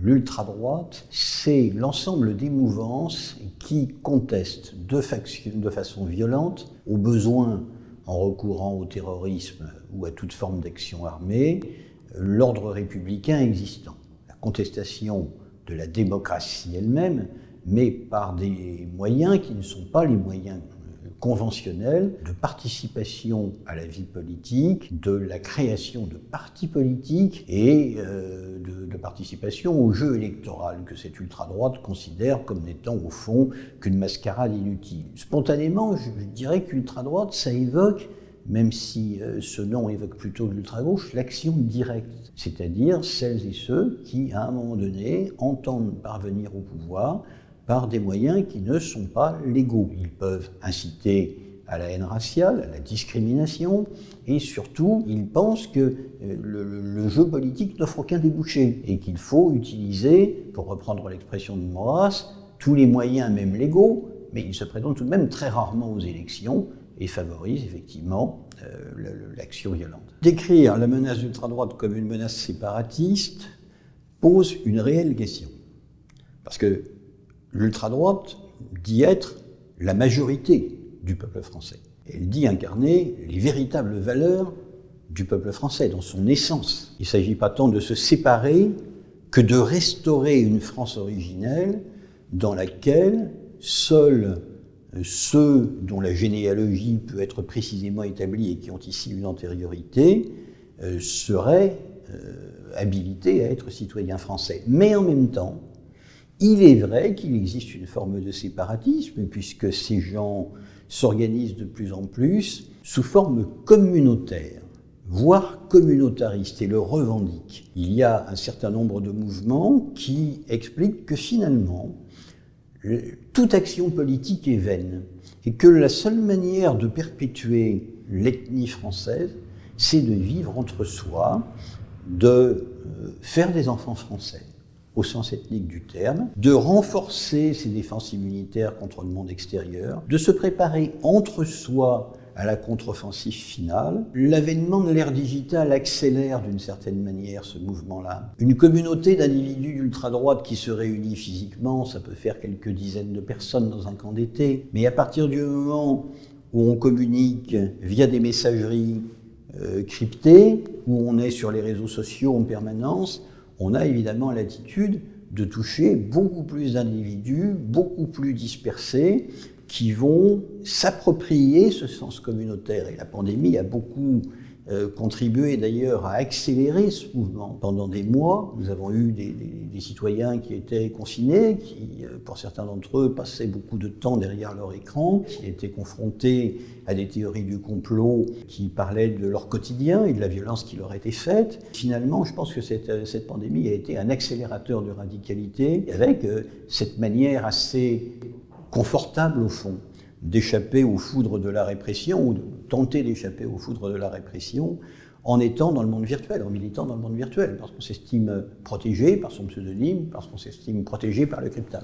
L'ultra-droite, c'est l'ensemble des mouvances qui contestent de façon violente, au besoin en recourant au terrorisme ou à toute forme d'action armée, l'ordre républicain existant. La contestation de la démocratie elle-même, mais par des moyens qui ne sont pas les moyens conventionnels de participation à la vie politique, de la création de partis politiques et de participation au jeu électoral que cette ultra-droite considère comme n'étant au fond qu'une mascarade inutile. Spontanément, je dirais qu'ultra-droite, ça évoque, même si ce nom évoque plutôt l'ultra-gauche, l'action directe, c'est-à-dire celles et ceux qui, à un moment donné, entendent parvenir au pouvoir par des moyens qui ne sont pas légaux. Ils peuvent inciter à la haine raciale, à la discrimination, et surtout, ils pensent que le jeu politique n'offre aucun débouché, et qu'il faut utiliser, pour reprendre l'expression de Maurras, tous les moyens, même légaux, mais ils se présentent tout de même très rarement aux élections, et favorisent effectivement l'action violente. Décrire la menace d'ultra-droite comme une menace séparatiste pose une réelle question. Parce que l'ultra-droite dit être la majorité du peuple français. Elle dit incarner les véritables valeurs du peuple français, dans son essence. Il ne s'agit pas tant de se séparer que de restaurer une France originelle dans laquelle seuls ceux dont la généalogie peut être précisément établie et qui ont ici une antériorité seraient habilités à être citoyens français. Mais en même temps, il est vrai qu'il existe une forme de séparatisme, puisque ces gens s'organisent de plus en plus sous forme communautaire, voire communautariste, et le revendiquent. Il y a un certain nombre de mouvements qui expliquent que finalement, toute action politique est vaine, et que la seule manière de perpétuer l'ethnie française, c'est de vivre entre soi, de faire des enfants français, au sens ethnique du terme, de renforcer ses défenses immunitaires contre le monde extérieur, de se préparer entre soi à la contre-offensive finale. L'avènement de l'ère digitale accélère d'une certaine manière ce mouvement-là. Une communauté d'individus d'ultra-droite qui se réunit physiquement, ça peut faire quelques dizaines de personnes dans un camp d'été, mais à partir du moment où on communique via des messageries cryptées, où on est sur les réseaux sociaux en permanence, on a évidemment l'attitude de toucher beaucoup plus d'individus, beaucoup plus dispersés, qui vont s'approprier ce sens communautaire. Et la pandémie a beaucoup contribué d'ailleurs à accélérer ce mouvement. Pendant des mois, nous avons eu des citoyens qui étaient confinés, qui, pour certains d'entre eux, passaient beaucoup de temps derrière leur écran, qui étaient confrontés à des théories du complot qui parlaient de leur quotidien et de la violence qui leur était faite. Finalement, je pense que cette pandémie a été un accélérateur de radicalité, avec cette manière assez confortable au fond d'échapper aux foudres de la répression, ou de tenter d'échapper aux foudres de la répression, en étant dans le monde virtuel, en militant dans le monde virtuel, parce qu'on s'estime protégé par son pseudonyme, parce qu'on s'estime protégé par le cryptage.